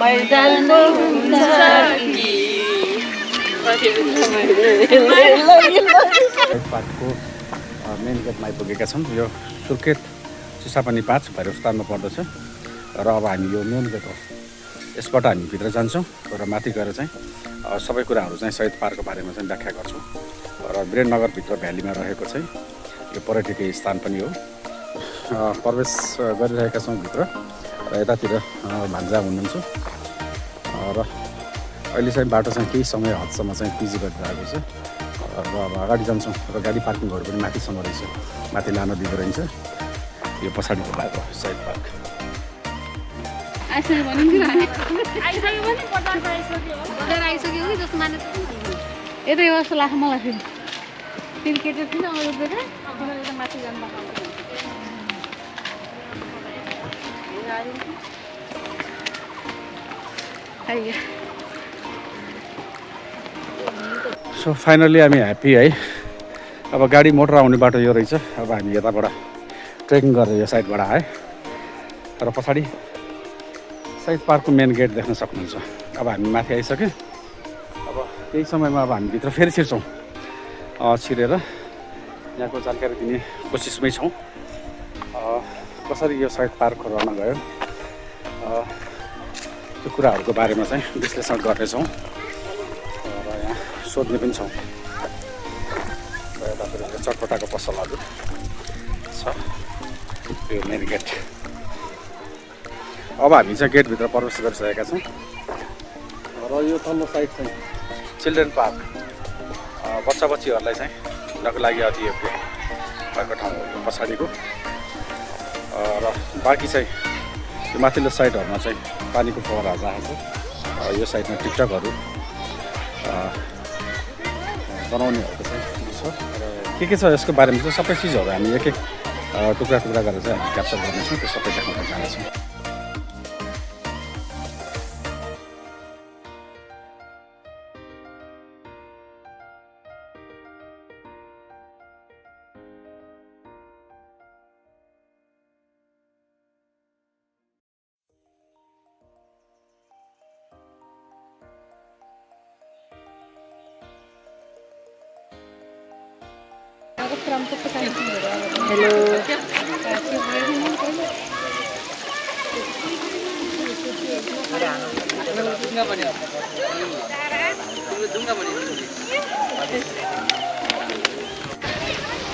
मैदानमा हुन्छ कि पार्कको मेन गेटमा आइपुगेका छौँ। यो सुर्खेत चिसापानी 5 भैरव स्थानमा पर्दछ र अब हामी यो मेन गेट हो यसबाट हामी भित्र जान्छौँ र माथि गएर चाहिँ सबै कुराहरू चाहिँ शहीद पार्कको बारेमा चाहिँ व्याख्या गर्छौँ। र वीरेन्द्रनगरभित्र भ्यालीमा रहेको चाहिँ यो पर्यटकीय स्थान पनि हो। प्रवेश गरिरहेका छौँ भित्र र यतातिर भान्जा हुनुहुन्छ र अहिले चाहिँ बाटो चाहिँ केही समय हदसम्म चाहिँ पिजी गरिरहेको छ र अब अगाडि जान्छौँ र गाडी पार्किङहरू पनि माथिसम्म रहेछ, माथि लान दिँदो रहेछ। यो पछाडिको बाटो शहीद पार्क यतै जस्तो लाग्छ मलाई फेरि फेरि केटा थिएन अरू बेला माथि जानु सो फाइनली हामी ह्याप्पी है। अब गाडी मोटर आउने बाटो यो रहेछ। अब हामी यताबाट ट्रेकिङ गरेर यो साइडबाट आएँ र पछाडि शहीद पार्कको मेन गेट देख्न सक्नुहुन्छ। अब हामी माथि आइसक्यौँ। अब केही समयमा अब हामी भित्र फेरि छिर्छौँ। छिरेर यहाँको जानकारी दिने कोसिसमै छौँ। कसरी यो शहीद पार्क रहन गयो त्यो कुराहरूको बारेमा चाहिँ विश्लेषण गर्नेछौँ र यहाँ सोध्ने पनि छौँ। र यतातिर चटपटाको पसलहरू छ। यो मेन गेट। अब हामी चाहिँ गेटभित्र प्रवेश गरिसकेका छौँ र यो तल्लो साइड चाहिँ चिल्ड्रेन पार्क बच्चा बच्चीहरूलाई चाहिँ हिँड्नको लागि अति योग्य भएको ठाउँ हो यो पछाडिको। र बाँकी चाहिँ यो माथिल्लो साइडहरूमा चाहिँ पानीको फवाराहरू राखेको छ। यो साइडमा टिकटकहरू बनाउनेहरूको चाहिँ छ र के छ यसको बारेमा चाहिँ सबै चिजहरू हामी एक एक टुक्रा टुक्रा गरेर चाहिँ हामी क्याप्चर गर्नेछौँ। त्यो सबै देखाउन जानेछौँ।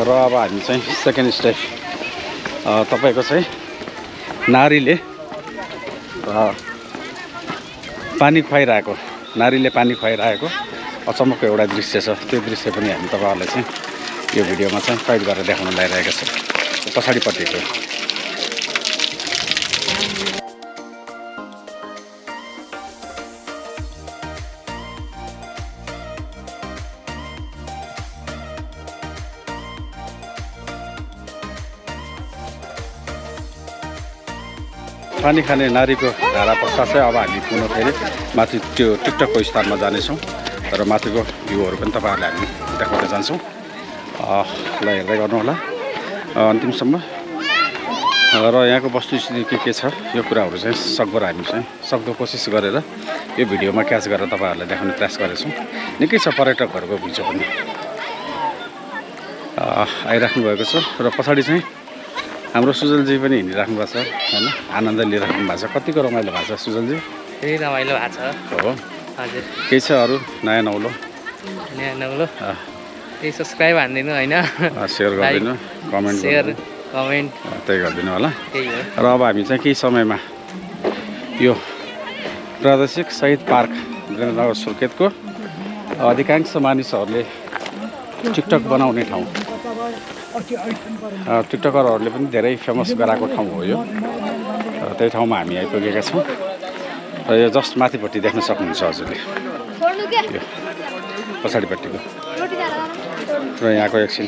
र अब हामी चाहिँ सेकेन्ड स्टेप तपाईँको चाहिँ नारीले पानी खुवाइरहेको अचम्मको एउटा दृश्य छ। त्यो दृश्य पनि हामी तपाईँहरूलाई चाहिँ यो भिडियोमा चाहिँ कैद गरेर देखाउन लागिरहेका छौँ। पछाडिपट्टिको पानी खाने नारीको धारा पश्चात चाहिँ अब हामी पुनः फेरि माथि त्यो टिकटकको स्थानमा जानेछौँ र माथिको भ्यूहरू पनि तपाईँहरूलाई हामी देखाउँदै जान्छौँ। ल हेर्दै गर्नु होला अन्तिमसम्म। र यहाँको वस्तुस्थिति के छ यो कुराहरू चाहिँ सक्दो कोसिस गरेर यो भिडियोमा क्याच गरेर तपाईँहरूलाई देखाउने प्रयास गरेछौँ। निकै छ पर्यटकहरूको भिडियो पनि आइराख्नु भएको छ र पछाडि चाहिँ हाम्रो सुजलजी पनि हिँडिराख्नु भएको छ होइन, आनन्द लिइराख्नु भएको छ। कतिको रमाइलो भएको छ सुजलजी? फेरि रमाइलो भएको छ हो। हजुर केही छ अरू नयाँ नौलो? त्यही सब्सक्राइब हानिदिनु होइन, सेयर गरिदिनु, कमेन्ट त्यही गरिदिनु होला। र अब हामी चाहिँ केही समयमा यो प्रादेशिक शहीद पार्क वीरेन्द्रनगर सुर्खेतको अधिकांश मानिसहरूले टिकटक बनाउने ठाउँ, टिकटकरहरूले पनि धेरै फेमस गराएको ठाउँ हो यो। र त्यही ठाउँमा हामी आइपुगेका छौँ र यो जस्ट माथिपट्टि देख्न सक्नुहुन्छ हजुरले यो पछाडिपट्टिको। र यहाँको एकछिन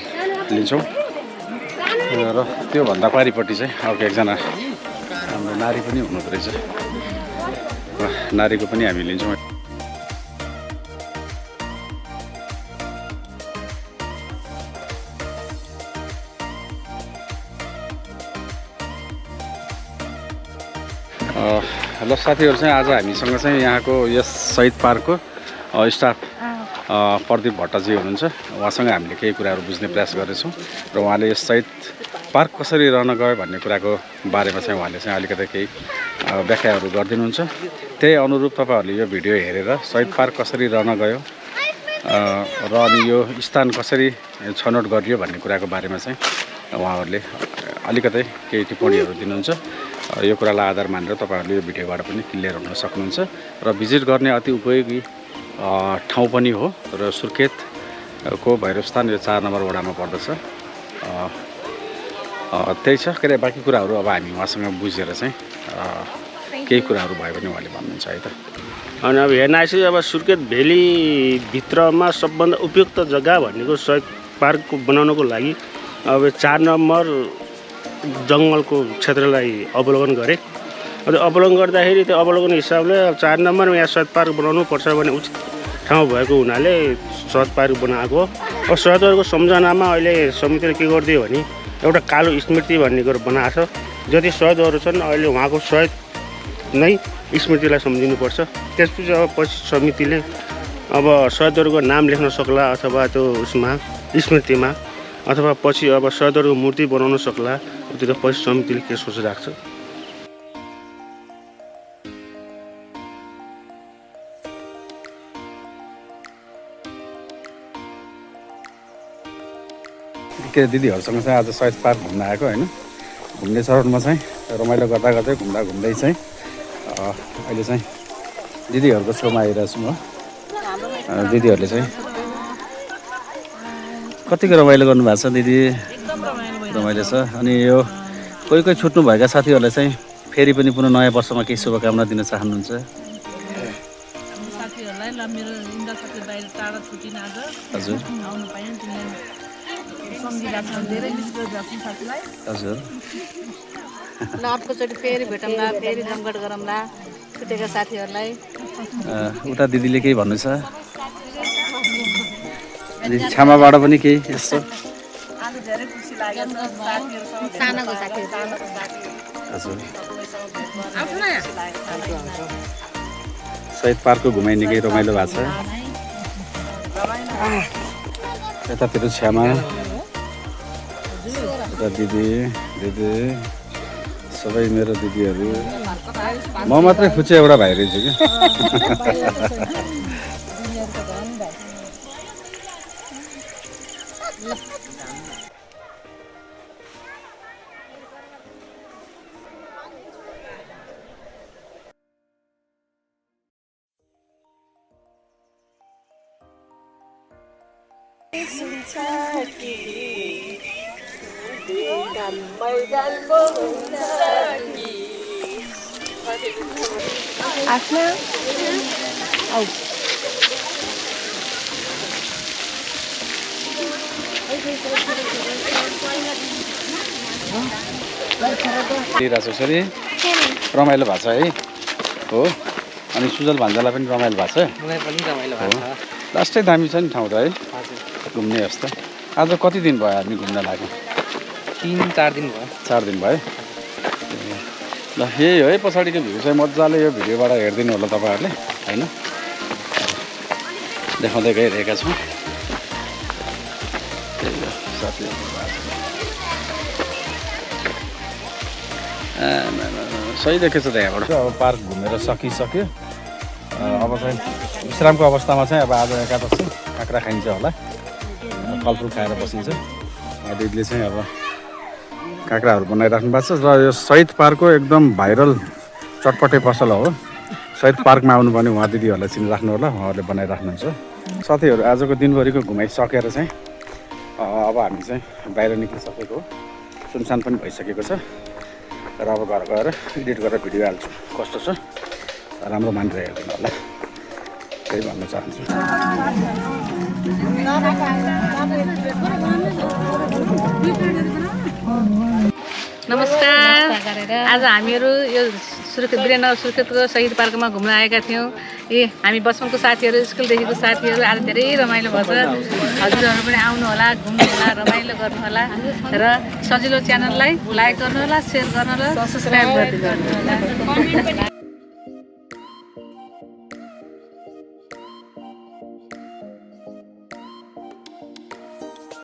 लिन्छौँ र त्योभन्दा पारिपट्टि चाहिँ अर्को एकजना हाम्रो नारी पनि हुनुहुँदो रहेछ। नारीको पनि हामी लिन्छौँ। ल साथीहरू चाहिँ आज हामीसँग चाहिँ यहाँको यस शहीद पार्कको स्टाफ प्रदीप भट्टजी हुनुहुन्छ। उहाँसँग हामीले केही कुराहरू बुझ्ने प्रयास गरेछौँ र उहाँले यस शहीद पार्क कसरी रहन गयो भन्ने कुराको बारेमा चाहिँ उहाँले चाहिँ अलिकति केही व्याख्याहरू गरिदिनुहुन्छ। त्यही अनुरूप तपाईँहरूले यो भिडियो हेरेर शहीद पार्क कसरी रहन गयो र अनि यो स्थान कसरी छनौट गरियो भन्ने कुराको बारेमा चाहिँ उहाँहरूले अलिकति केही टिप्पणीहरू दिनुहुन्छ। यो कुरालाई आधार मानेर तपाईँहरूले यो भिडियोबाट पनि क्लियर हुन सक्नुहुन्छ र भिजिट गर्ने अति उपयोगी ठाउँ पनि हो र सुर्खेतको भैरवस्थान यो 4 नम्बर वडामा पर्दछ। त्यही छ के अरे बाँकी कुराहरू अब हामी उहाँसँग बुझेर चाहिँ केही कुराहरू भयो भने उहाँले भन्नुहुन्छ है त। अनि अब हेर्न आएपछि अब सुर्खेत भेलीभित्रमा सबभन्दा उपयुक्त जग्गा भनेको शहीद पार्क बनाउनको लागि अब 4 नम्बर जङ्गलको क्षेत्रलाई अवलोकन गरेँ। अब अवलोकन गर्दाखेरि त्यो अवलोकन हिसाबले 4 नम्बरमा यहाँ शहीद पार्क बनाउनु पर्छ भने उचित ठाउँ भएको हुनाले शहीद पार्क बनाएको। अब शहीदहरूको सम्झनामा अहिले समितिले के गरिदियो भने एउटा कालो स्मृति भन्ने कुरो बनाएको छ। जति शहीदहरू छन् अहिले उहाँको शहीद नै स्मृतिलाई सम्झिनुपर्छ। त्यसपछि अब पछि समितिले अब शहीदहरूको नाम लेख्न सक्ला अथवा त्यो उसमा स्मृतिमा अथवा पछि अब शहीदहरूको मूर्ति बनाउन सक्ला। त्यो त पछि समितिले के सोचिरहेको छ। के दिदीहरूसँग चाहिँ आज शहीद पार्क घुम्न आएको होइन। घुम्ने चरणमा चाहिँ रमाइलो गर्दा गर्दै घुम्दै चाहिँ अहिले चाहिँ दिदीहरूको छेउमा आइरहेको छु म। दिदीहरूले चाहिँ कतिको रमाइलो गर्नुभएको छ दिदी? रमाइलो छ। अनि यो कोही कोही छुट्नुभएका साथीहरूलाई चाहिँ फेरि पनि पुनः नयाँ वर्षमा केही शुभकामना दिन चाहनुहुन्छ? साथीहरूलाई ल मेरो इन्दा साथी बाहिर टाढा छुटिन आज हजुर आउनु पाएन तिमीलाई सम्झिरहेको छ धेरै मिस गरिरहेको साथीलाई। हजुर ल अर्कोचोटि फेरि भेटौँला फेरि जमघट गरौँला छुटेका साथीहरूलाई। उता दिदीले केही भन्नु छ? क्षमाबाट पनि केही यस्तो आज धेरै खुसी लाग्यो सानोको साथी हजुर शहीद पार्कको घुमाइ निकै रमाइलो भएको छ। यतातिर छ्यामा यता दिदी सबै मेरो दिदीहरू। म मात्रै खुच्चे एउटा भाइ रहेछु कि। आफ्ना छोरी रमाइलो भएको छ है हो। अनि सुजल भान्जालाई पनि रमाइलो भएको छ। मलाई पनि रमाइलो भएको छ। लास्टै दामी छ नि ठाउँ त है घुम्ने जस्तो। आज कति दिन भयो हामी घुम्न लाग्यो? 3-4 दिन भयो। 4 दिन भयो। ल यही हो है पछाडिको भ्यू चाहिँ मजाले यो भिडियोबाट हेरिदिनु होला तपाईँहरूले होइन। देखाउँदै गइरहेका छौँ। त्यही हो साथीहरू सही देखेछ त यहाँबाट। अब पार्क घुमेर सकिसक्यो। अब चाहिँ विश्रामको अवस्थामा चाहिँ अब आज एकादशी काँक्रा खाइन्छ होला। फलफुल खाएर बसिन्छ। दिदीले चाहिँ अब काँक्राहरू बनाइराख्नु भएको छ र यो शहीद पार्कको एकदम भाइरल चटपटे पसल हो। शहीद पार्कमा आउनु भने उहाँ दिदीहरूलाई चिनिराख्नु होला, उहाँहरूले बनाइराख्नुहुन्छ। साथीहरू आजको दिनभरिको घुमाइसकेर चाहिँ अब हामी चाहिँ बाहिर निक्लिसकेको हो। सुनसान पनि भइसकेको छ र अब घर गएर एडिट गरेर भिडियो हाल्छु। कस्तो छ राम्रो मानेर हेर्नु होला, त्यही भन्न चाहन्छु। नमस्कार। आज हामीहरू यो वीरेन्द्र सुर्खेतको शहीद पार्कमा घुम्न आएका थियौँ। हामी बचपनको साथीहरू, स्कुलदेखिको साथीहरू आज धेरै रमाइलो भएको छ। हजुरहरू पनि आउनु होला, घुम्नु होला, रमाइलो गर्नु होला र सजिलो च्यानललाई लाइक गर्नु होला, सेयर गर्नु होला, सब्सक्राइब गर्नु होला।